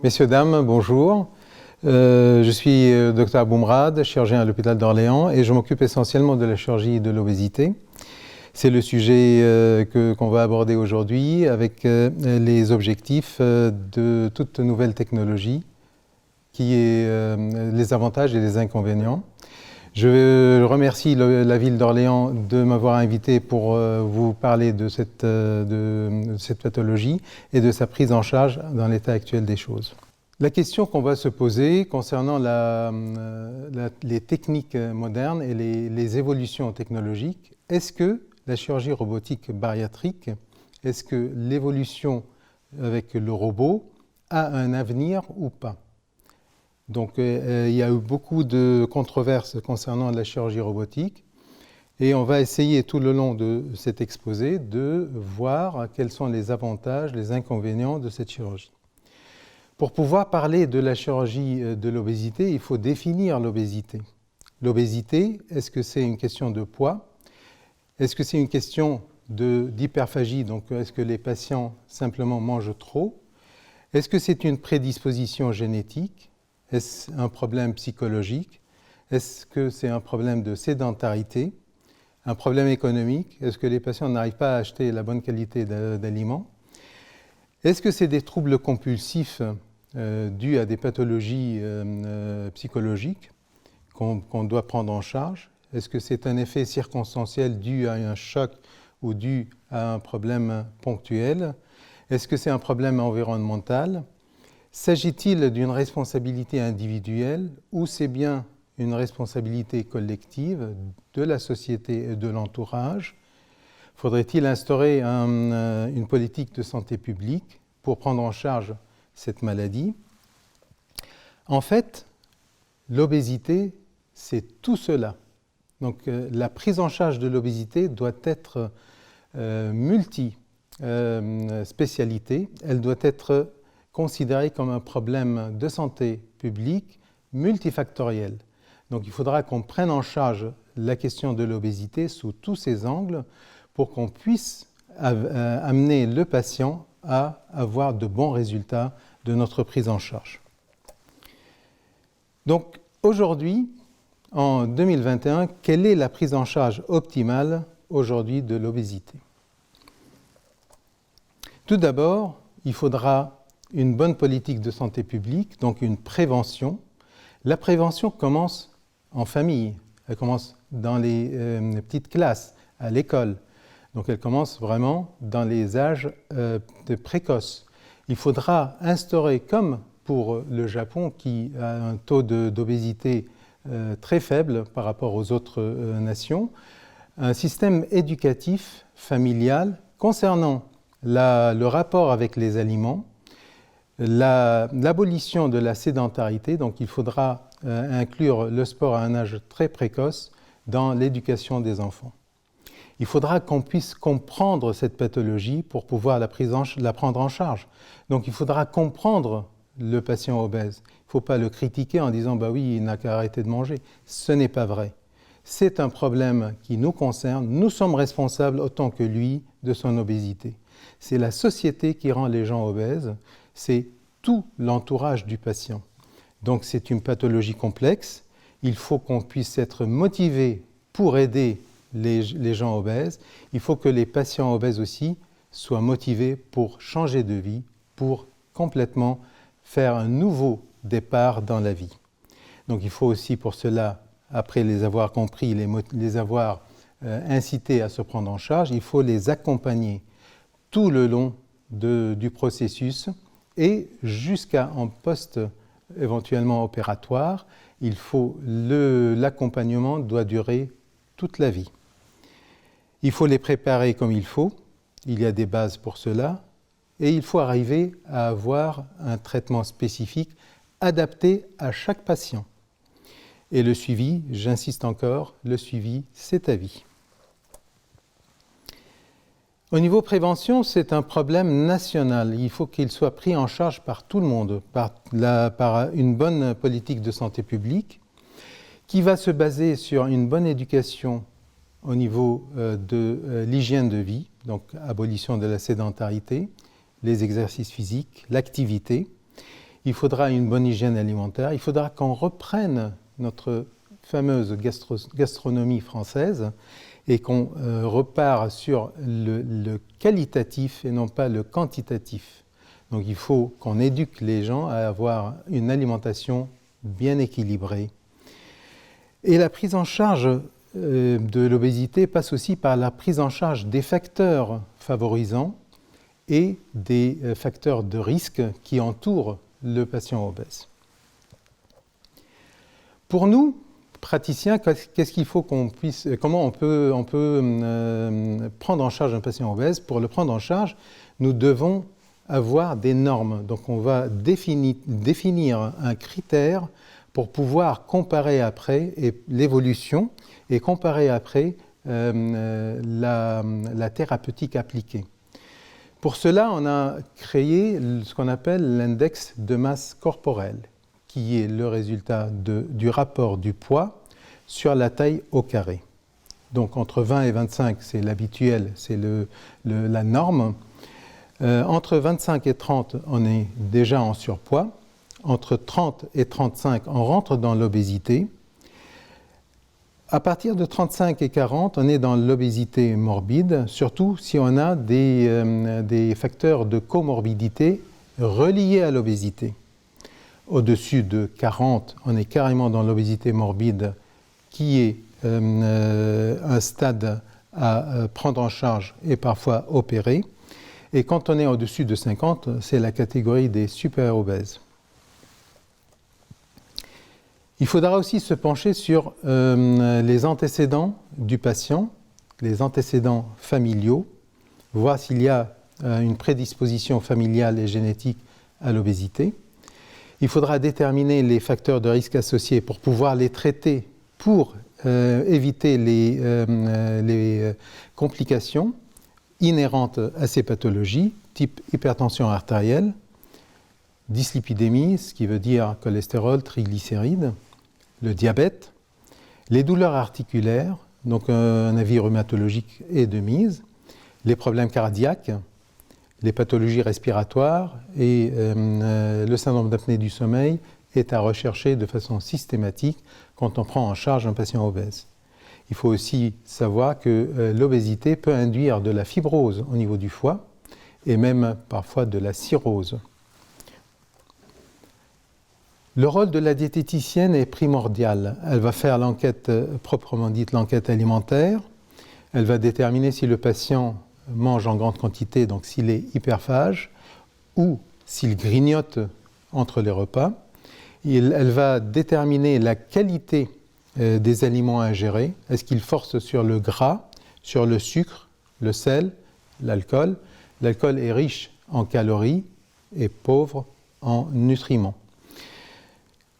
Messieurs, dames, bonjour. Je suis Dr Aboumrad, chirurgien à l'hôpital d'Orléans et je m'occupe essentiellement de la chirurgie et de l'obésité. C'est le sujet qu'on va aborder aujourd'hui avec les objectifs de toute nouvelle technologie, qui est les avantages et les inconvénients. Je remercie la ville d'Orléans de m'avoir invité pour vous parler de cette pathologie et de sa prise en charge dans l'état actuel des choses. La question qu'on va se poser concernant les techniques modernes et les évolutions technologiques, est-ce que la chirurgie robotique bariatrique, est-ce que l'évolution avec le robot a un avenir ou pas? Donc, il y a eu beaucoup de controverses concernant la chirurgie robotique et on va essayer tout le long de cet exposé de voir quels sont les avantages, les inconvénients de cette chirurgie. Pour pouvoir parler de la chirurgie de l'obésité, il faut définir l'obésité. L'obésité, est-ce que c'est une question de poids? Est-ce que c'est une question d'hyperphagie, donc est-ce que les patients simplement mangent trop? Est-ce que c'est une prédisposition génétique? Est-ce un problème psychologique? Est-ce que c'est un problème de sédentarité? Un problème économique? Est-ce que les patients n'arrivent pas à acheter la bonne qualité d'aliments? Est-ce que c'est des troubles compulsifs dus à des pathologies psychologiques qu'on doit prendre en charge? Est-ce que c'est un effet circonstanciel dû à un choc ou dû à un problème ponctuel? Est-ce que c'est un problème environnemental? S'agit-il d'une responsabilité individuelle ou c'est bien une responsabilité collective de la société et de l'entourage? Faudrait-il instaurer une politique de santé publique pour prendre en charge cette maladie? En fait, l'obésité, c'est tout cela. Donc, la prise en charge de l'obésité doit être multi-spécialité. Elle doit être considérée comme un problème de santé publique multifactoriel. Donc, il faudra qu'on prenne en charge la question de l'obésité sous tous ses angles pour qu'on puisse amener le patient à avoir de bons résultats de notre prise en charge. Donc, aujourd'hui, en 2021, quelle est la prise en charge optimale aujourd'hui de l'obésité? Tout d'abord, il faudra une bonne politique de santé publique, donc une prévention. La prévention commence en famille, elle commence dans les petites classes, à l'école. Donc elle commence vraiment dans les âges précoces. Il faudra instaurer, comme pour le Japon qui a un taux d'obésité très faible par rapport aux autres nations, un système éducatif familial concernant le rapport avec les aliments, l'abolition de la sédentarité, donc il faudra inclure le sport à un âge très précoce dans l'éducation des enfants. Il faudra qu'on puisse comprendre cette pathologie pour pouvoir la prendre en charge. Donc il faudra comprendre le patient obèse. Il ne faut pas le critiquer en disant « bah oui, il n'a qu'à arrêter de manger ». Ce n'est pas vrai. C'est un problème qui nous concerne. Nous sommes responsables autant que lui de son obésité. C'est la société qui rend les gens obèses. C'est tout l'entourage du patient. Donc c'est une pathologie complexe. Il faut qu'on puisse être motivé pour aider les gens obèses. Il faut que les patients obèses aussi soient motivés pour changer de vie, pour complètement faire un nouveau départ dans la vie. Donc il faut aussi pour cela, après les avoir compris, les avoir incités à se prendre en charge, il faut les accompagner tout le long du processus et jusqu'en poste éventuellement opératoire. L'accompagnement doit durer toute la vie. Il faut les préparer comme il faut, il y a des bases pour cela, et il faut arriver à avoir un traitement spécifique adapté à chaque patient. Et le suivi, j'insiste encore, le suivi, c'est à vie. Au niveau prévention, c'est un problème national. Il faut qu'il soit pris en charge par tout le monde, par une bonne politique de santé publique qui va se baser sur une bonne éducation au niveau de l'hygiène de vie, donc abolition de la sédentarité, les exercices physiques, l'activité. il faudra une bonne hygiène alimentaire, il faudra qu'on reprenne notre fameuse gastronomie française et qu'on repart sur le qualitatif et non pas le quantitatif. Donc il faut qu'on éduque les gens à avoir une alimentation bien équilibrée. Et la prise en charge de l'obésité passe aussi par la prise en charge des facteurs favorisants et des facteurs de risque qui entourent le patient obèse. Pour nous, praticiens, qu'est-ce qu'il faut qu'on puisse, comment on peut prendre en charge un patient obèse? Pour le prendre en charge, nous devons avoir des normes. Donc on va définir un critère pour pouvoir comparer après l'évolution et comparer après la thérapeutique appliquée. Pour cela, on a créé ce qu'on appelle l'index de masse corporelle, qui est le résultat du rapport du poids sur la taille au carré. Donc entre 20 et 25, c'est l'habituel, c'est la norme. Entre 25 et 30, on est déjà en surpoids. Entre 30 et 35, on rentre dans l'obésité. À partir de 35 et 40, on est dans l'obésité morbide, surtout si on a des facteurs de comorbidité reliés à l'obésité. Au-dessus de 40, on est carrément dans l'obésité morbide, qui est un stade à prendre en charge et parfois opérer. Et quand on est au-dessus de 50, c'est la catégorie des super-obèses. Il faudra aussi se pencher sur les antécédents du patient, les antécédents familiaux, voir s'il y a une prédisposition familiale et génétique à l'obésité. Il faudra déterminer les facteurs de risque associés pour pouvoir les traiter, pour éviter les complications inhérentes à ces pathologies, type hypertension artérielle, dyslipidémie, ce qui veut dire cholestérol, triglycérides, le diabète, les douleurs articulaires, donc un avis rhumatologique est de mise, les problèmes cardiaques, les pathologies respiratoires et le syndrome d'apnée du sommeil est à rechercher de façon systématique quand on prend en charge un patient obèse. Il faut aussi savoir que l'obésité peut induire de la fibrose au niveau du foie et même parfois de la cirrhose. Le rôle de la diététicienne est primordial. Elle va faire l'enquête, proprement dite l'enquête alimentaire. Elle va déterminer si le patient mange en grande quantité, donc s'il est hyperphage, ou s'il grignote entre les repas. Elle va déterminer la qualité des aliments ingérés. Est-ce qu'il force sur le gras, sur le sucre, le sel, l'alcool? L'alcool est riche en calories et pauvre en nutriments.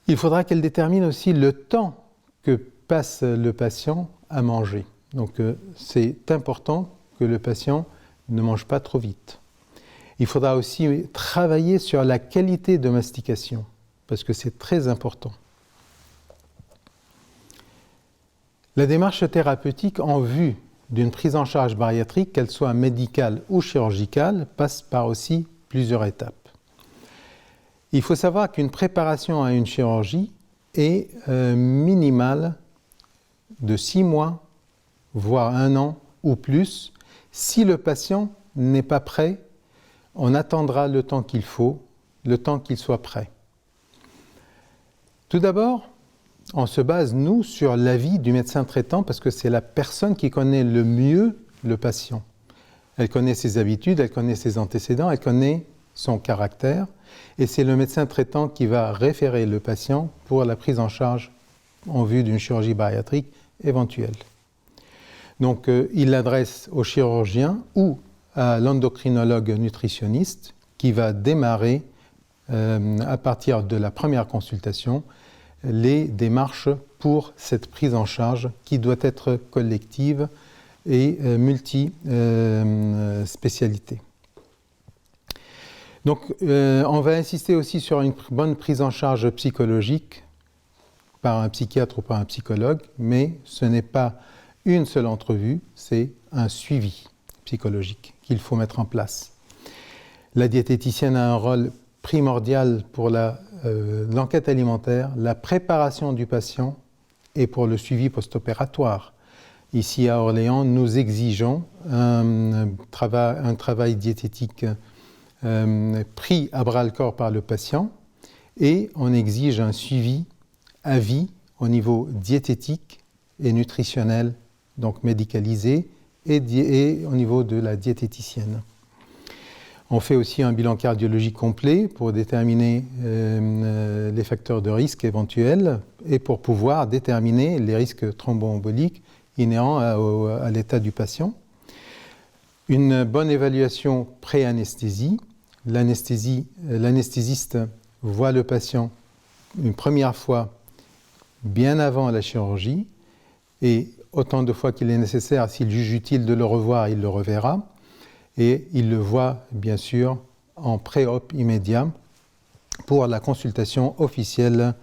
Il faudra qu'elle détermine aussi le temps que passe le patient à manger. Donc c'est important que le patient ne mange pas trop vite. Il faudra aussi travailler sur la qualité de mastication, parce que c'est très important. La démarche thérapeutique en vue d'une prise en charge bariatrique, qu'elle soit médicale ou chirurgicale, passe par aussi plusieurs étapes. Il faut savoir qu'une préparation à une chirurgie est minimale de 6 mois, voire 1 an ou plus. Si le patient n'est pas prêt, on attendra le temps qu'il faut, le temps qu'il soit prêt. Tout d'abord, on se base, nous, sur l'avis du médecin traitant parce que c'est la personne qui connaît le mieux le patient. Elle connaît ses habitudes, elle connaît ses antécédents, elle connaît son caractère et c'est le médecin traitant qui va référer le patient pour la prise en charge en vue d'une chirurgie bariatrique éventuelle. Donc, il l'adresse au chirurgien ou à l'endocrinologue nutritionniste qui va démarrer à partir de la première consultation les démarches pour cette prise en charge qui doit être collective et multi-spécialité. Donc, on va insister aussi sur une bonne prise en charge psychologique par un psychiatre ou par un psychologue, mais ce n'est pas une seule entrevue, c'est un suivi psychologique qu'il faut mettre en place. La diététicienne a un rôle primordial pour l'enquête alimentaire, la préparation du patient et pour le suivi post-opératoire. Ici à Orléans, nous exigeons un travail diététique pris à bras-le-corps par le patient et on exige un suivi à vie au niveau diététique et nutritionnel, donc médicalisé, et au niveau de la diététicienne. On fait aussi un bilan cardiologique complet pour déterminer les facteurs de risque éventuels et pour pouvoir déterminer les risques thromboemboliques inhérents à l'état du patient. Une bonne évaluation pré-anesthésie. L'anesthésiste voit le patient une première fois bien avant la chirurgie et autant de fois qu'il est nécessaire, s'il juge utile de le revoir, il le reverra. Et il le voit, bien sûr, en pré-op immédiat pour la consultation officielle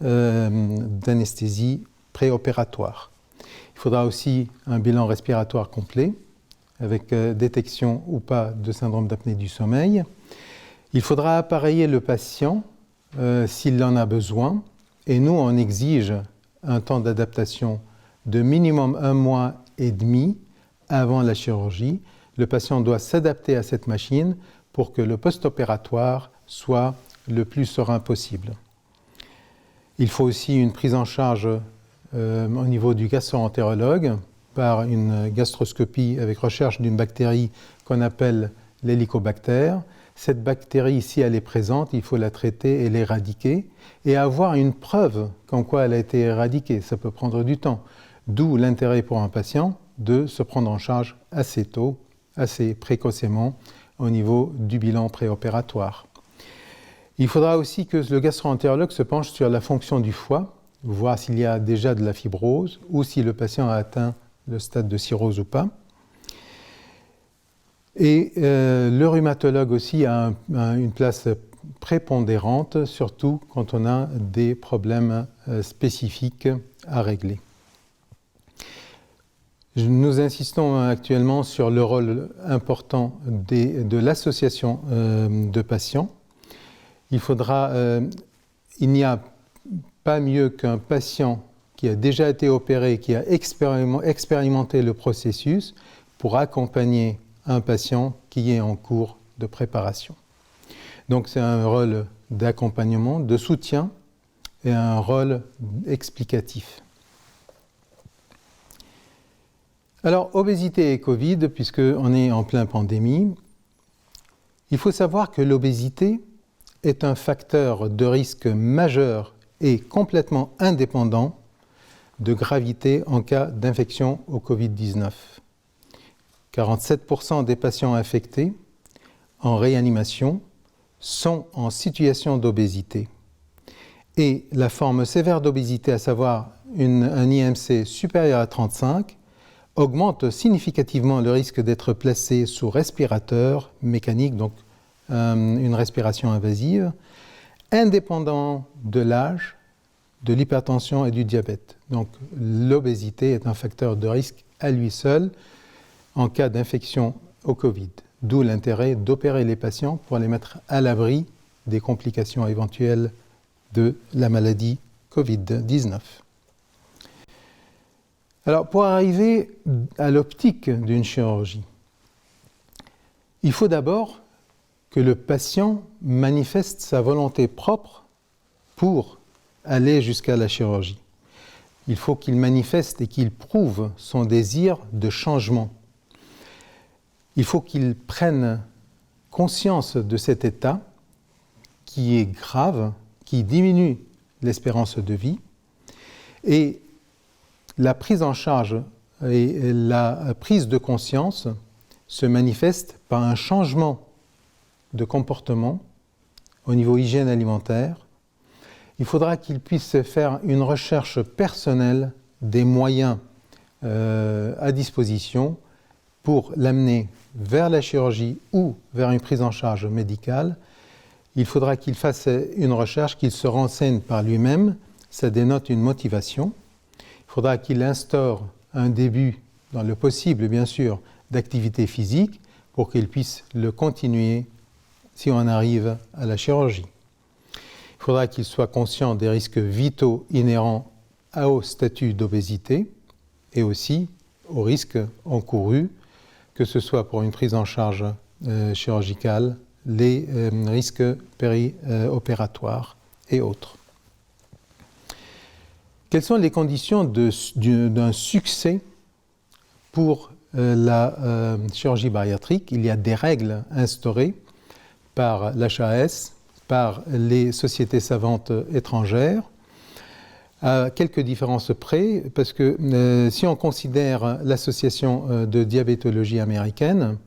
d'anesthésie préopératoire. Il faudra aussi un bilan respiratoire complet, avec détection ou pas de syndrome d'apnée du sommeil. Il faudra appareiller le patient s'il en a besoin, et nous, on exige un temps d'adaptation de minimum 1 mois et demi avant la chirurgie. Le patient doit s'adapter à cette machine pour que le post-opératoire soit le plus serein possible. Il faut aussi une prise en charge au niveau du gastro-entérologue par une gastroscopie avec recherche d'une bactérie qu'on appelle l'hélicobactère. Cette bactérie, si elle est présente, il faut la traiter et l'éradiquer et avoir une preuve qu'en quoi elle a été éradiquée. Ça peut prendre du temps. D'où l'intérêt pour un patient de se prendre en charge assez tôt, assez précocement au niveau du bilan préopératoire. Il faudra aussi que le gastro-entérologue se penche sur la fonction du foie, voir s'il y a déjà de la fibrose ou si le patient a atteint le stade de cirrhose ou pas. Et le rhumatologue aussi a une place prépondérante, surtout quand on a des problèmes spécifiques à régler. Nous insistons actuellement sur le rôle important de l'association de patients. Il n'y a pas mieux qu'un patient qui a déjà été opéré, qui a expérimenté le processus pour accompagner un patient qui est en cours de préparation. Donc c'est un rôle d'accompagnement, de soutien et un rôle explicatif. Alors, obésité et Covid, puisqu'on est en pleine pandémie, il faut savoir que l'obésité est un facteur de risque majeur et complètement indépendant de gravité en cas d'infection au Covid-19. 47% des patients infectés en réanimation sont en situation d'obésité. Et la forme sévère d'obésité, à savoir un IMC supérieur à 35, augmente significativement le risque d'être placé sous respirateur mécanique, donc une respiration invasive, indépendant de l'âge, de l'hypertension et du diabète. Donc l'obésité est un facteur de risque à lui seul en cas d'infection au Covid. D'où l'intérêt d'opérer les patients pour les mettre à l'abri des complications éventuelles de la maladie Covid-19. Alors, pour arriver à l'optique d'une chirurgie, il faut d'abord que le patient manifeste sa volonté propre pour aller jusqu'à la chirurgie. Il faut qu'il manifeste et qu'il prouve son désir de changement. Il faut qu'il prenne conscience de cet état qui est grave, qui diminue l'espérance de vie, et la prise en charge et la prise de conscience se manifestent par un changement de comportement au niveau hygiène alimentaire. Il faudra qu'il puisse faire une recherche personnelle des moyens à disposition pour l'amener vers la chirurgie ou vers une prise en charge médicale. Il faudra qu'il fasse une recherche, qu'il se renseigne par lui-même. Ça dénote une motivation. Il faudra qu'il instaure un début, dans le possible bien sûr, d'activité physique pour qu'il puisse le continuer si on arrive à la chirurgie. Il faudra qu'il soit conscient des risques vitaux inhérents au statut d'obésité et aussi aux risques encourus, que ce soit pour une prise en charge chirurgicale, les risques périopératoires et autres. Quelles sont les conditions d'un succès pour la chirurgie bariatrique? Il y a des règles instaurées par l'HAS, par les sociétés savantes étrangères, à quelques différences près, parce que si on considère l'association de diabétologie américaine,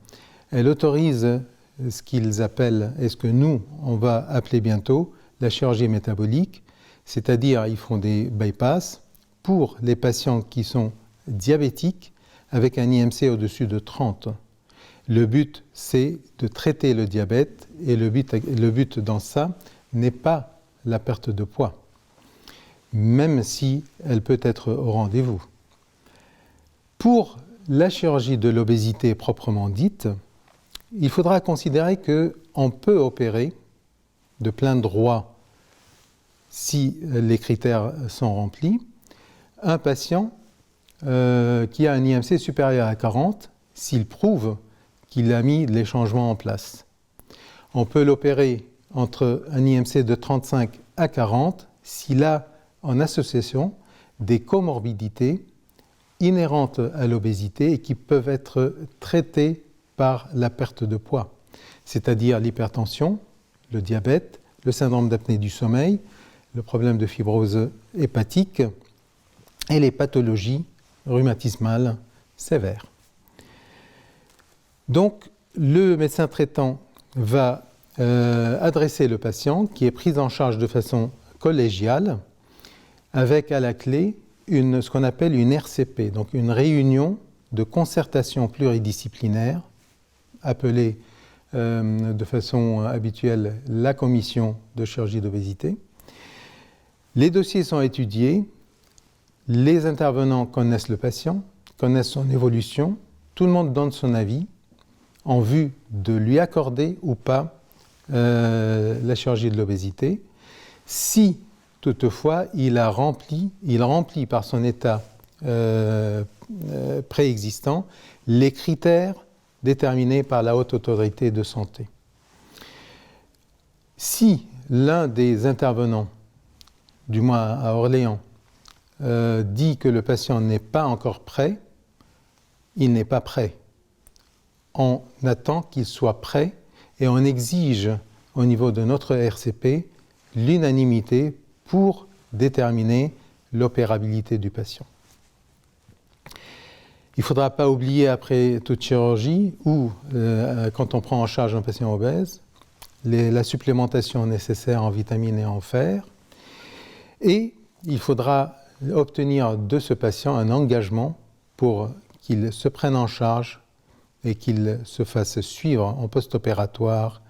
elle autorise ce qu'ils appellent, et ce que nous, on va appeler bientôt, la chirurgie métabolique, c'est-à-dire ils font des bypass pour les patients qui sont diabétiques avec un IMC au-dessus de 30. Le but, c'est de traiter le diabète, et le but dans ça n'est pas la perte de poids, même si elle peut être au rendez-vous. Pour la chirurgie de l'obésité proprement dite, il faudra considérer qu'on peut opérer de plein droit, si les critères sont remplis, un patient qui a un IMC supérieur à 40, s'il prouve qu'il a mis les changements en place. On peut l'opérer entre un IMC de 35 à 40 s'il a en association des comorbidités inhérentes à l'obésité et qui peuvent être traitées par la perte de poids, c'est-à-dire l'hypertension, le diabète, le syndrome d'apnée du sommeil, le problème de fibrose hépatique et les pathologies rhumatismales sévères. Donc, le médecin traitant va adresser le patient qui est pris en charge de façon collégiale avec à la clé ce qu'on appelle une RCP, donc une réunion de concertation pluridisciplinaire appelée de façon habituelle la commission de chirurgie d'obésité. Les dossiers sont étudiés, les intervenants connaissent le patient, connaissent son évolution, tout le monde donne son avis en vue de lui accorder ou pas la chirurgie de l'obésité. Si toutefois il remplit par son état préexistant les critères déterminés par la Haute Autorité de Santé. Si l'un des intervenants, du moins à Orléans, dit que le patient n'est pas encore prêt, il n'est pas prêt. On attend qu'il soit prêt et on exige au niveau de notre RCP l'unanimité pour déterminer l'opérabilité du patient. Il ne faudra pas oublier après toute chirurgie ou quand on prend en charge un patient obèse, la supplémentation nécessaire en vitamines et en fer. Et il faudra obtenir de ce patient un engagement pour qu'il se prenne en charge et qu'il se fasse suivre en post-opératoire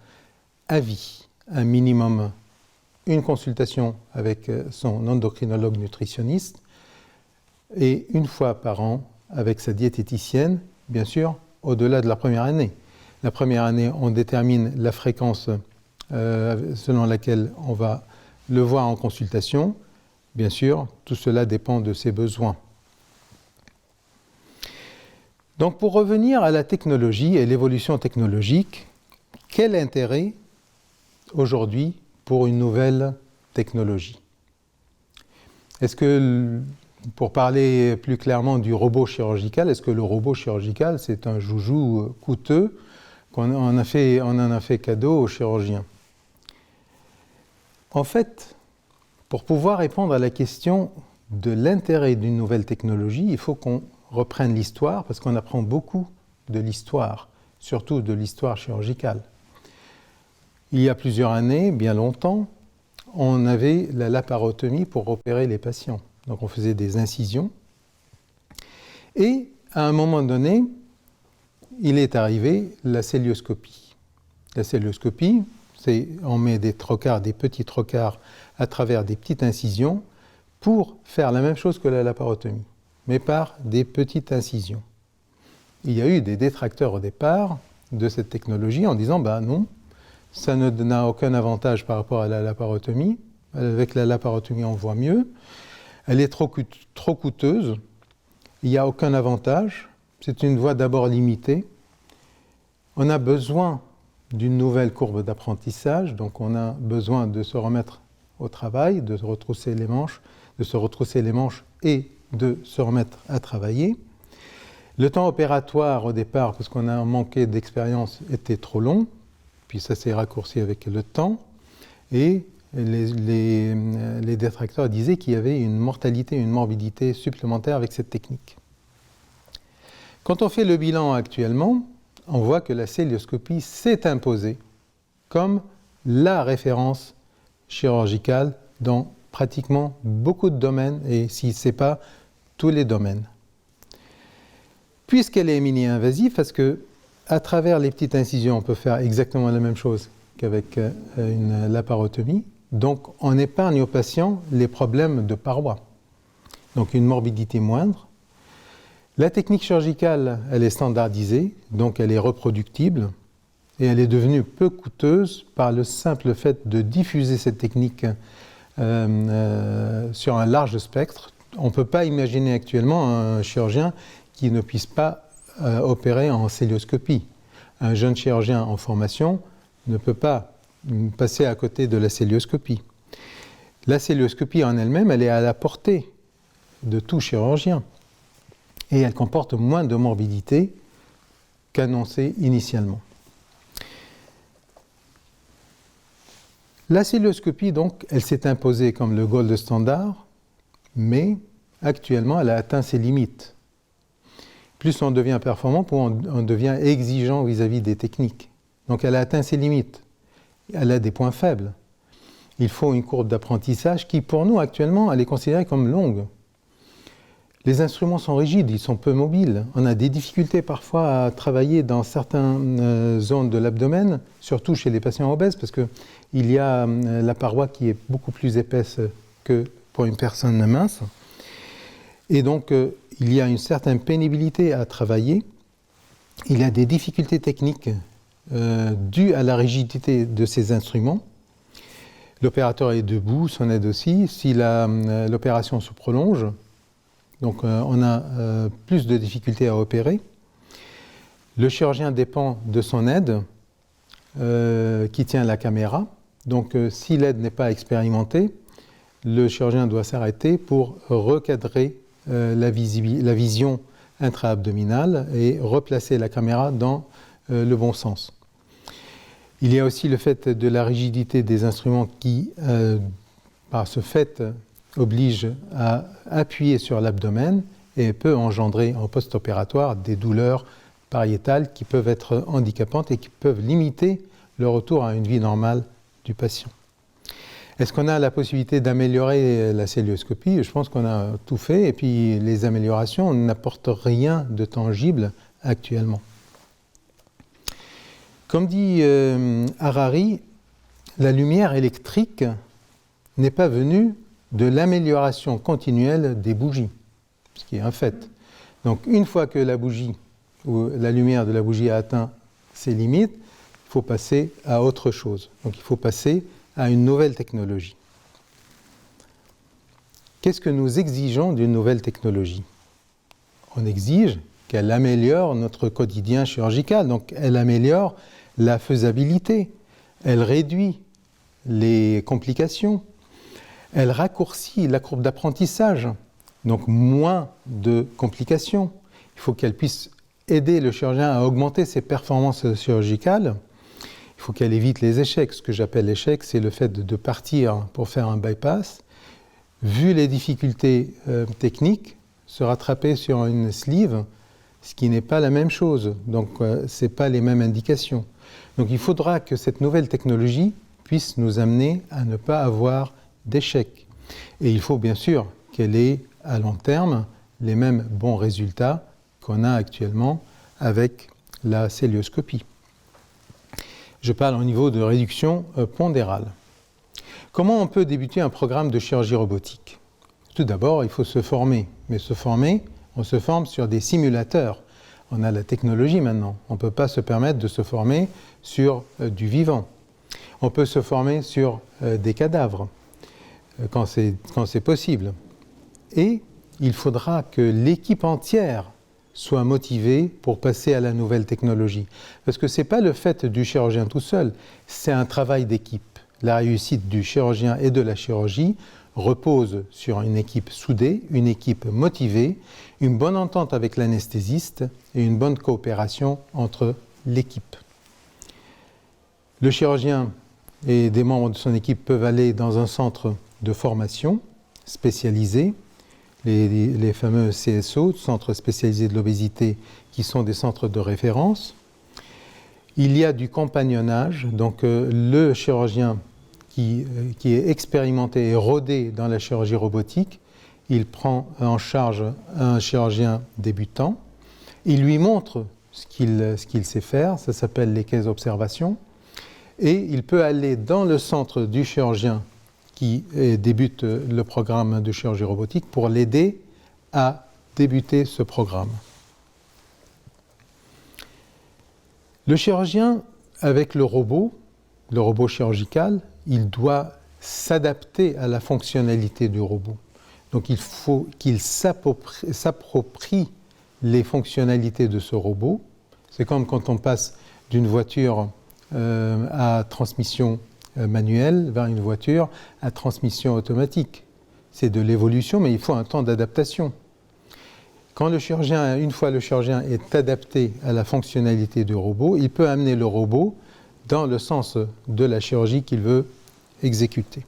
à vie, un minimum, une consultation avec son endocrinologue nutritionniste et une fois par an avec sa diététicienne, bien sûr, au-delà de la première année. La première année, on détermine la fréquence selon laquelle on va le voir en consultation. Bien sûr, tout cela dépend de ses besoins. Donc, pour revenir à la technologie et l'évolution technologique, quel intérêt aujourd'hui pour une nouvelle technologie? Est-ce que, pour parler plus clairement du robot chirurgical, est-ce que le robot chirurgical, c'est un joujou coûteux qu'on en a fait cadeau aux chirurgiens? En fait, pour pouvoir répondre à la question de l'intérêt d'une nouvelle technologie, il faut qu'on reprenne l'histoire, parce qu'on apprend beaucoup de l'histoire, surtout de l'histoire chirurgicale. Il y a plusieurs années, bien longtemps, on avait la laparotomie pour opérer les patients. Donc on faisait des incisions. Et à un moment donné, il est arrivé la cœlioscopie. La cœlioscopie, c'est on met des trocars, des petits trocars à travers des petites incisions pour faire la même chose que la laparotomie, mais par des petites incisions. Il y a eu des détracteurs au départ de cette technologie en disant « ben non, ça n'a aucun avantage par rapport à la laparotomie. Avec la laparotomie, on voit mieux. Elle est trop coûteuse. Il n'y a aucun avantage. C'est une voie d'abord limitée. On a besoin d'une nouvelle courbe d'apprentissage, donc on a besoin de se remettre au travail, de se retrousser les manches et de se remettre à travailler. Le temps opératoire au départ, parce qu'on a manqué d'expérience, était trop long, puis ça s'est raccourci avec le temps, et les détracteurs disaient qu'il y avait une mortalité, une morbidité supplémentaire avec cette technique. Quand on fait le bilan actuellement, on voit que la cœlioscopie s'est imposée comme la référence chirurgicale dans pratiquement beaucoup de domaines, et si ce n'est pas tous les domaines. Puisqu'elle est mini-invasive, parce qu'à travers les petites incisions, on peut faire exactement la même chose qu'avec une laparotomie, donc on épargne aux patients les problèmes de parois. Donc une morbidité moindre. La technique chirurgicale, elle est standardisée, donc elle est reproductible, et elle est devenue peu coûteuse par le simple fait de diffuser cette technique sur un large spectre. On ne peut pas imaginer actuellement un chirurgien qui ne puisse pas opérer en cœlioscopie. Un jeune chirurgien en formation ne peut pas passer à côté de la cœlioscopie. La cœlioscopie en elle-même, elle est à la portée de tout chirurgien. Et elle comporte moins de morbidité qu'annoncé initialement. La cœlioscopie, donc, elle s'est imposée comme le gold standard, mais actuellement, elle a atteint ses limites. Plus on devient performant, plus on devient exigeant vis-à-vis des techniques. Donc elle a atteint ses limites. Elle a des points faibles. Il faut une courbe d'apprentissage qui, pour nous, actuellement, elle est considérée comme longue. Les instruments sont rigides, ils sont peu mobiles. On a des difficultés parfois à travailler dans certaines zones de l'abdomen, surtout chez les patients obèses, parce qu'il y a la paroi qui est beaucoup plus épaisse que pour une personne mince. Et donc, il y a une certaine pénibilité à travailler. Il y a des difficultés techniques dues à la rigidité de ces instruments. L'opérateur est debout, son aide aussi. Si l'opération se prolonge, donc on a plus de difficultés à opérer. Le chirurgien dépend de son aide qui tient la caméra. Donc si l'aide n'est pas expérimentée, le chirurgien doit s'arrêter pour recadrer la vision intra-abdominale et replacer la caméra dans le bon sens. Il y a aussi le fait de la rigidité des instruments qui, par ce fait, oblige à appuyer sur l'abdomen et peut engendrer en post-opératoire des douleurs pariétales qui peuvent être handicapantes et qui peuvent limiter le retour à une vie normale du patient. Est-ce qu'on a la possibilité d'améliorer la cœlioscopie ? Je pense qu'on a tout fait et puis les améliorations n'apportent rien de tangible actuellement. Comme dit Harari, la lumière électrique n'est pas venue de l'amélioration continuelle des bougies, ce qui est un fait. Donc une fois que la bougie ou la lumière de la bougie a atteint ses limites, il faut passer à autre chose. Donc il faut passer à une nouvelle technologie. Qu'est-ce que nous exigeons d'une nouvelle technologie ? On exige qu'elle améliore notre quotidien chirurgical, donc elle améliore la faisabilité, elle réduit les complications, elle raccourcit la courbe d'apprentissage, donc moins de complications. Il faut qu'elle puisse aider le chirurgien à augmenter ses performances chirurgicales. Il faut qu'elle évite les échecs. Ce que j'appelle l'échec, c'est le fait de partir pour faire un bypass. Vu les difficultés techniques, se rattraper sur une sleeve, ce qui n'est pas la même chose. Donc, ce n'est pas les mêmes indications. Donc, il faudra que cette nouvelle technologie puisse nous amener à ne pas avoir d'échecs. Et il faut bien sûr qu'elle ait à long terme les mêmes bons résultats qu'on a actuellement avec la cœlioscopie. Je parle au niveau de réduction pondérale. Comment on peut débuter un programme de chirurgie robotique ? Tout d'abord, il faut se former. Mais se former, on se forme sur des simulateurs. On a la technologie maintenant. On ne peut pas se permettre de se former sur du vivant. On peut se former sur des cadavres quand c'est possible. Et il faudra que l'équipe entière soit motivée pour passer à la nouvelle technologie. Parce que ce n'est pas le fait du chirurgien tout seul, c'est un travail d'équipe. La réussite du chirurgien et de la chirurgie repose sur une équipe soudée, une équipe motivée, une bonne entente avec l'anesthésiste et une bonne coopération entre l'équipe. Le chirurgien et des membres de son équipe peuvent aller dans un centre de formation spécialisé, les fameux CSO, centres spécialisés de l'obésité, qui sont des centres de référence. Il y a du compagnonnage, donc le chirurgien qui est expérimenté et rodé dans la chirurgie robotique, il prend en charge un chirurgien débutant, il lui montre ce qu'il sait faire, ça s'appelle les caisses d'observation, et il peut aller dans le centre du chirurgien qui débute le programme de chirurgie robotique pour l'aider à débuter ce programme. Le chirurgien, avec le robot chirurgical, il doit s'adapter à la fonctionnalité du robot. Donc il faut qu'il s'approprie les fonctionnalités de ce robot. C'est comme quand on passe d'une voiture à transmission manuelle vers une voiture à transmission automatique. C'est de l'évolution, mais il faut un temps d'adaptation. Une fois le chirurgien est adapté à la fonctionnalité du robot, il peut amener le robot dans le sens de la chirurgie qu'il veut exécuter.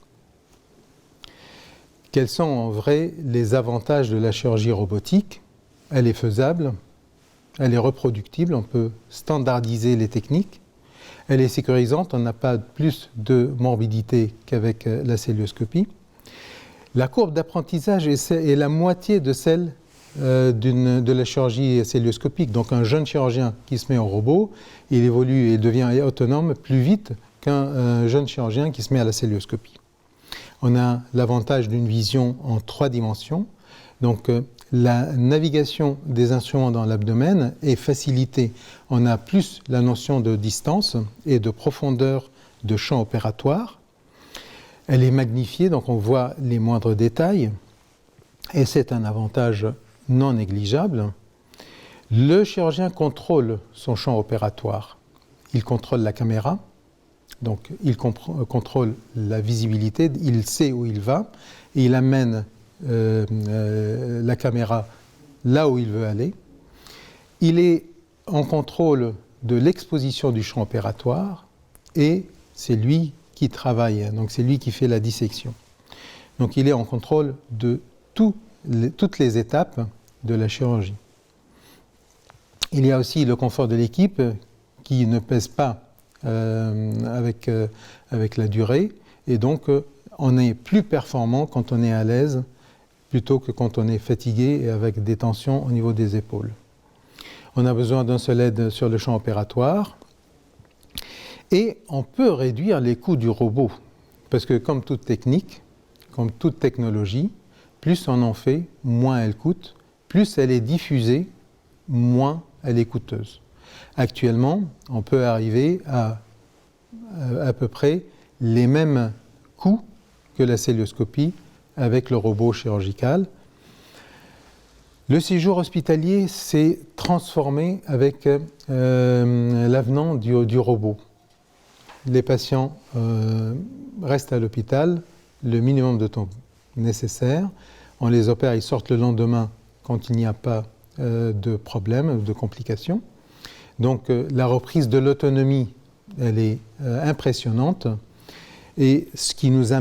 Quels sont en vrai les avantages de la chirurgie robotique? Elle est faisable, elle est reproductible, on peut standardiser les techniques, elle est sécurisante, on n'a pas plus de morbidité qu'avec la cœlioscopie. La courbe d'apprentissage est la moitié de celle de la chirurgie cœlioscopique. Donc un jeune chirurgien qui se met au robot, il évolue et devient autonome plus vite qu'un jeune chirurgien qui se met à la cœlioscopie. On a l'avantage d'une vision en 3 dimensions. Donc la navigation des instruments dans l'abdomen est facilitée. On a plus la notion de distance et de profondeur de champ opératoire. Elle est magnifiée, donc on voit les moindres détails. Et c'est un avantage non négligeable. Le chirurgien contrôle son champ opératoire. Il contrôle la caméra, donc il contrôle la visibilité, il sait où il va, et il amène la caméra là où il veut aller. Il est en contrôle de l'exposition du champ opératoire et c'est lui qui travaille, donc c'est lui qui fait la dissection. Donc il est en contrôle de toutes les étapes de la chirurgie. Il y a aussi le confort de l'équipe qui ne pèse pas avec la durée et donc on est plus performant quand on est à l'aise plutôt que quand on est fatigué et avec des tensions au niveau des épaules. On a besoin d'un seul aide sur le champ opératoire et on peut réduire les coûts du robot parce que comme toute technique, comme toute technologie, plus on en fait, moins elle coûte, plus elle est diffusée, moins elle est coûteuse. Actuellement, on peut arriver à peu près les mêmes coûts que la cœlioscopie avec le robot chirurgical. Le séjour hospitalier s'est transformé avec l'avenant du robot. Les patients restent à l'hôpital le minimum de temps nécessaire. On les opère, ils sortent le lendemain quand il n'y a pas de problème, de complications. Donc la reprise de l'autonomie, elle est impressionnante. Et ce qui nous a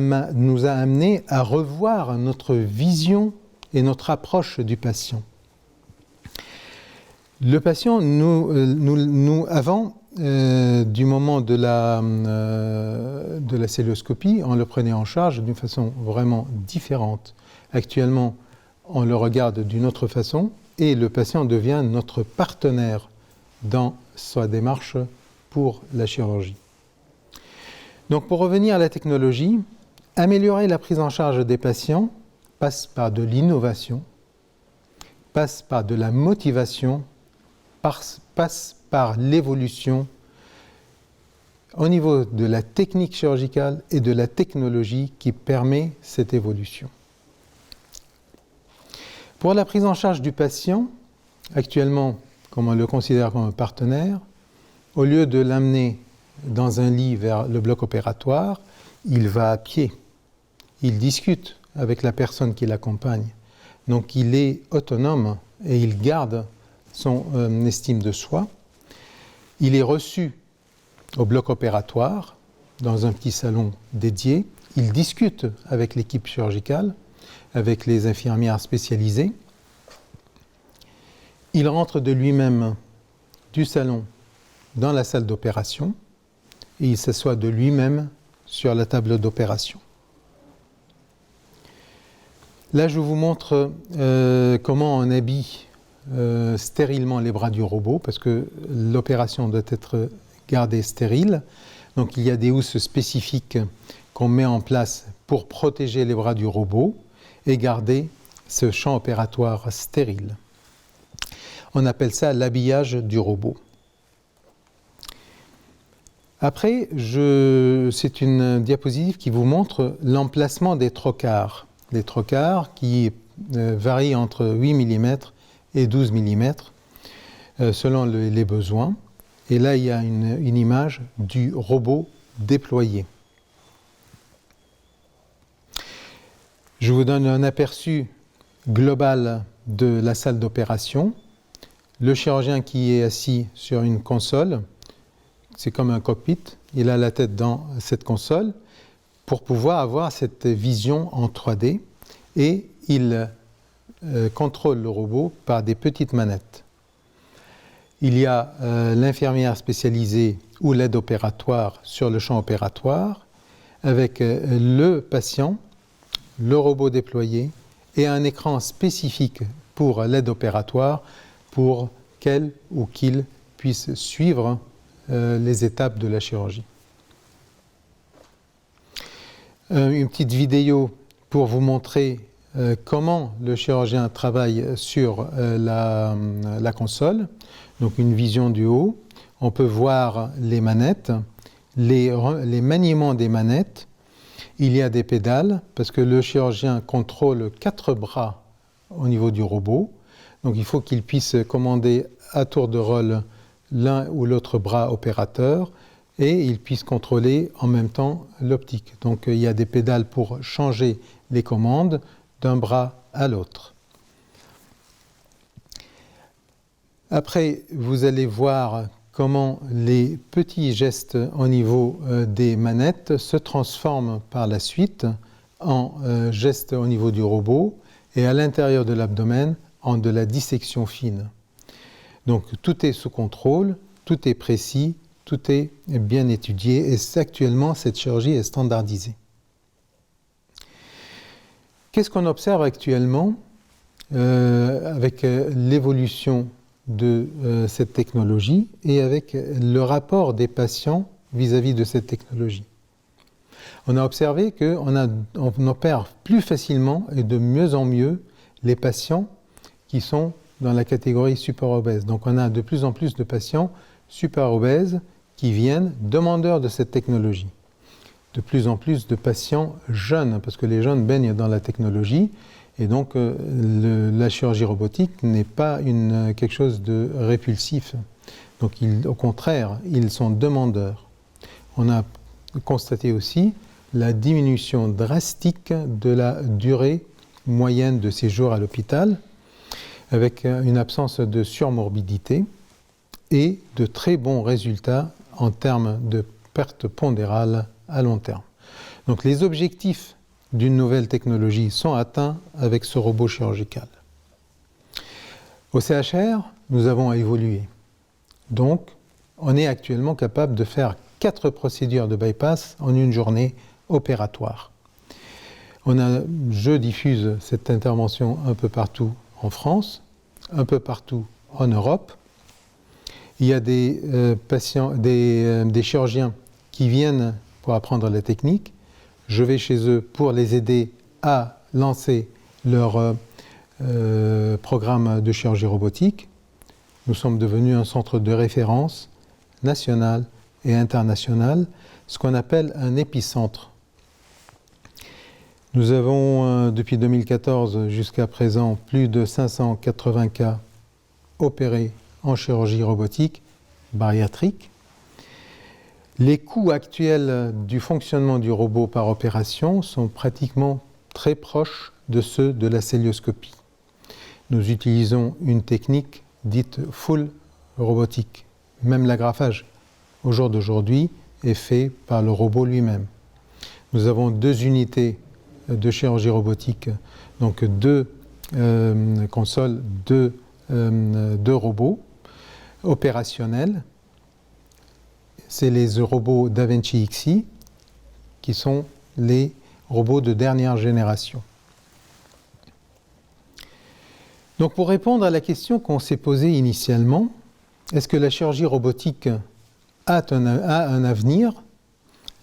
amené à revoir notre vision et notre approche du patient. Le patient, avant du moment de la cœlioscopie, on le prenait en charge d'une façon vraiment différente. Actuellement, on le regarde d'une autre façon et le patient devient notre partenaire dans sa démarche pour la chirurgie. Donc pour revenir à la technologie, améliorer la prise en charge des patients passe par de l'innovation, passe par de la motivation, passe par l'évolution au niveau de la technique chirurgicale et de la technologie qui permet cette évolution. Pour la prise en charge du patient, actuellement, comme on le considère comme un partenaire, au lieu de l'amener dans un lit vers le bloc opératoire, il va à pied. Il discute avec la personne qui l'accompagne. Donc il est autonome et il garde son estime de soi. Il est reçu au bloc opératoire, dans un petit salon dédié. Il discute avec l'équipe chirurgicale, avec les infirmières spécialisées. Il rentre de lui-même du salon dans la salle d'opération et il s'assoit de lui-même sur la table d'opération. Là, je vous montre comment on habille stérilement les bras du robot, parce que l'opération doit être gardée stérile. Donc, il y a des housses spécifiques qu'on met en place pour protéger les bras du robot et garder ce champ opératoire stérile. On appelle ça l'habillage du robot. Après, c'est une diapositive qui vous montre l'emplacement des trocars. Les trocars qui varient entre 8 mm et 12 mm selon les besoins. Et là, il y a une image du robot déployé. Je vous donne un aperçu global de la salle d'opération. Le chirurgien qui est assis sur une console, c'est comme un cockpit, il a la tête dans cette console pour pouvoir avoir cette vision en 3D et il contrôle le robot par des petites manettes. Il y a l'infirmière spécialisée ou l'aide opératoire sur le champ opératoire avec le patient, le robot déployé et un écran spécifique pour l'aide opératoire pour qu'elle ou qu'il puisse suivre les étapes de la chirurgie. Une petite vidéo pour vous montrer comment le chirurgien travaille sur la console. Donc une vision du haut. On peut voir les manettes, les maniements des manettes. Il y a des pédales parce que le chirurgien contrôle 4 bras au niveau du robot. Donc il faut qu'il puisse commander à tour de rôle l'un ou l'autre bras opérateur et il puisse contrôler en même temps l'optique. Donc il y a des pédales pour changer les commandes d'un bras à l'autre. Après, vous allez voir comment les petits gestes au niveau des manettes se transforment par la suite en gestes au niveau du robot et à l'intérieur de l'abdomen en de la dissection fine. Donc tout est sous contrôle, tout est précis, tout est bien étudié et actuellement cette chirurgie est standardisée. Qu'est-ce qu'on observe actuellement avec l'évolution de cette technologie et avec le rapport des patients vis-à-vis de cette technologie? On a observé qu'on opère plus facilement et de mieux en mieux les patients qui sont dans la catégorie super-obèse. Donc on a de plus en plus de patients super-obèses qui viennent demandeurs de cette technologie. De plus en plus de patients jeunes, parce que les jeunes baignent dans la technologie, et donc la chirurgie robotique n'est pas quelque chose de répulsif. Donc au contraire, ils sont demandeurs. On a constaté aussi la diminution drastique de la durée moyenne de séjour à l'hôpital, avec une absence de surmorbidité et de très bons résultats en termes de perte pondérale à long terme. Donc les objectifs d'une nouvelle technologie sont atteints avec ce robot chirurgical. Au CHR, nous avons évolué. Donc, on est actuellement capable de faire 4 procédures de bypass en une journée opératoire. Je diffuse cette intervention un peu partout en France, un peu partout en Europe. Il y a des chirurgiens qui viennent pour apprendre la technique. Je vais chez eux pour les aider à lancer leur programme de chirurgie robotique. Nous sommes devenus un centre de référence national et international, ce qu'on appelle un épicentre. Nous avons, depuis 2014 jusqu'à présent, plus de 580 cas opérés en chirurgie robotique bariatrique. Les coûts actuels du fonctionnement du robot par opération sont pratiquement très proches de ceux de la cœlioscopie. Nous utilisons une technique dite full robotique. Même l'agrafage, au jour d'aujourd'hui, est fait par le robot lui-même. Nous avons 2 unités de chirurgie robotique, donc 2 consoles, 2 robots opérationnels. C'est les robots DaVinci Xi qui sont les robots de dernière génération. Donc pour répondre à la question qu'on s'est posée initialement, est-ce que la chirurgie robotique a un avenir?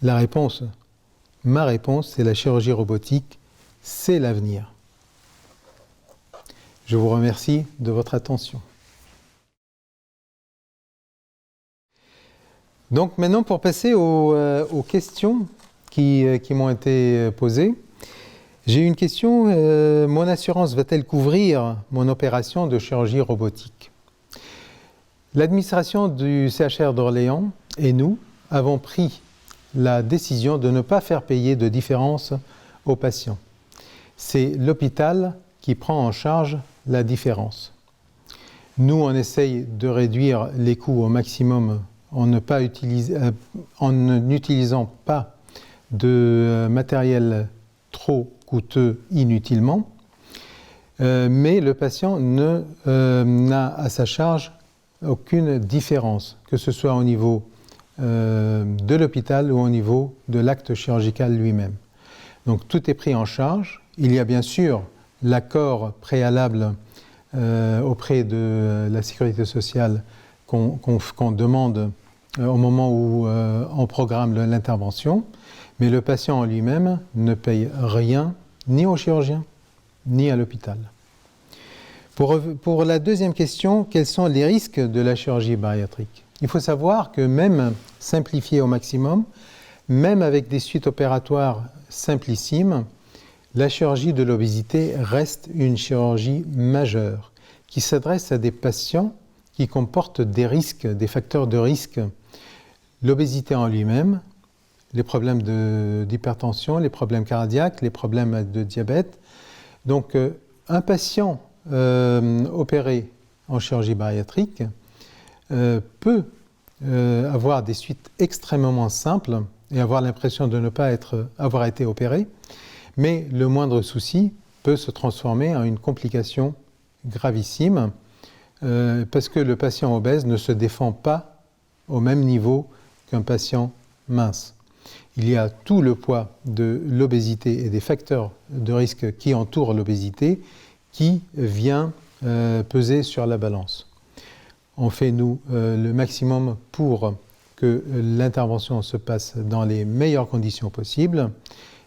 Ma réponse, c'est la chirurgie robotique, c'est l'avenir. Je vous remercie de votre attention. Donc maintenant, pour passer aux questions qui m'ont été posées, j'ai une question, mon assurance va-t-elle couvrir mon opération de chirurgie robotique? L'administration du CHR d'Orléans et nous avons pris la décision de ne pas faire payer de différence aux patients. C'est l'hôpital qui prend en charge la différence. Nous, on essaye de réduire les coûts au maximum en n'utilisant pas de matériel trop coûteux inutilement, mais le patient n'a à sa charge aucune différence, que ce soit au niveau de l'hôpital ou au niveau de l'acte chirurgical lui-même. Donc tout est pris en charge. Il y a bien sûr l'accord préalable auprès de la sécurité sociale qu'on demande au moment où on programme l'intervention, mais le patient en lui-même ne paye rien, ni au chirurgien, ni à l'hôpital. Pour la deuxième question, quels sont les risques de la chirurgie bariatrique? Il faut savoir que même simplifié au maximum, même avec des suites opératoires simplissimes, la chirurgie de l'obésité reste une chirurgie majeure qui s'adresse à des patients qui comportent des risques, des facteurs de risque. L'obésité en lui-même, les problèmes d'hypertension, les problèmes cardiaques, les problèmes de diabète. Donc, un patient opéré en chirurgie bariatrique peut avoir des suites extrêmement simples et avoir l'impression de ne pas avoir été opéré, mais le moindre souci peut se transformer en une complication gravissime parce que le patient obèse ne se défend pas au même niveau qu'un patient mince. Il y a tout le poids de l'obésité et des facteurs de risque qui entourent l'obésité qui vient peser sur la balance. On fait, nous, le maximum pour que l'intervention se passe dans les meilleures conditions possibles.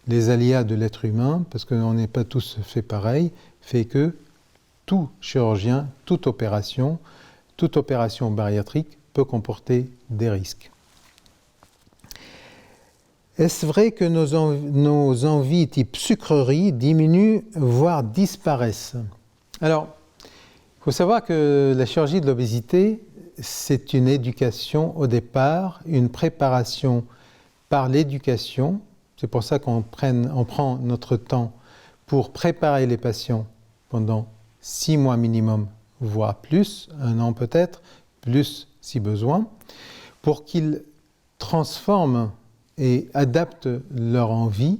Les aléas de l'être humain, parce qu'on n'est pas tous faits pareil, fait que tout chirurgien, toute opération bariatrique peut comporter des risques. Est-ce vrai que nos envies type sucrerie diminuent, voire disparaissent? Alors, il faut savoir que la chirurgie de l'obésité, c'est une éducation au départ, une préparation par l'éducation. C'est pour ça qu'on prend notre temps pour préparer les patients pendant 6 mois minimum, voire plus, 1 an peut-être, plus si besoin, pour qu'ils transforment et adaptent leur envie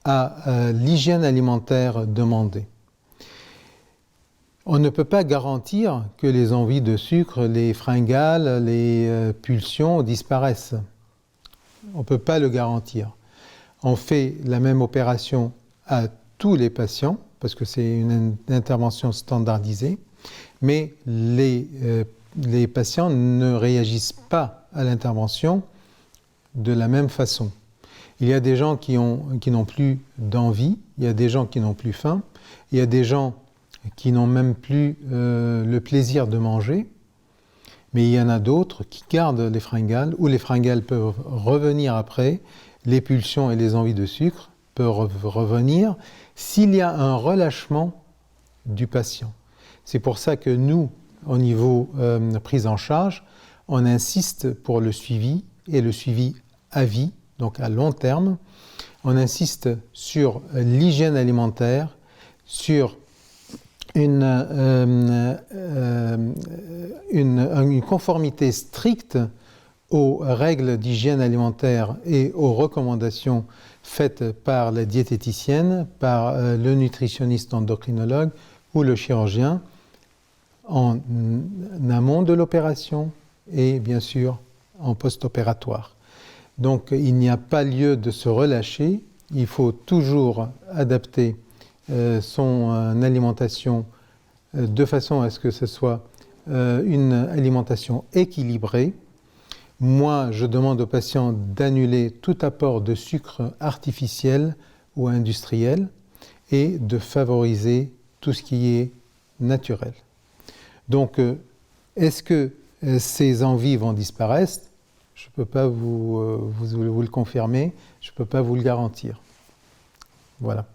à l'hygiène alimentaire demandée. On ne peut pas garantir que les envies de sucre, les fringales, les pulsions disparaissent. On ne peut pas le garantir. On fait la même opération à tous les patients, parce que c'est une intervention standardisée, mais les patients ne réagissent pas à l'intervention de la même façon. Il y a des gens qui n'ont plus d'envie, il y a des gens qui n'ont plus faim, il y a des gens qui n'ont même plus le plaisir de manger, Mais il y en a d'autres qui gardent les fringales, où les fringales peuvent revenir après, les pulsions et les envies de sucre peuvent revenir s'il y a un relâchement du patient. C'est pour ça que nous, au niveau prise en charge, on insiste pour le suivi et le suivi à vie, donc à long terme. On insiste sur l'hygiène alimentaire, sur une conformité stricte aux règles d'hygiène alimentaire et aux recommandations faites par la diététicienne, par le nutritionniste endocrinologue ou le chirurgien en amont de l'opération et bien sûr en post-opératoire. Donc il n'y a pas lieu de se relâcher, il faut toujours adapter son alimentation de façon à ce que ce soit une alimentation équilibrée. Moi, je demande aux patients d'annuler tout apport de sucre artificiel ou industriel et de favoriser tout ce qui est naturel. Donc, est-ce que ces envies vont disparaître? Je ne peux pas vous le confirmer, je ne peux pas vous le garantir. Voilà.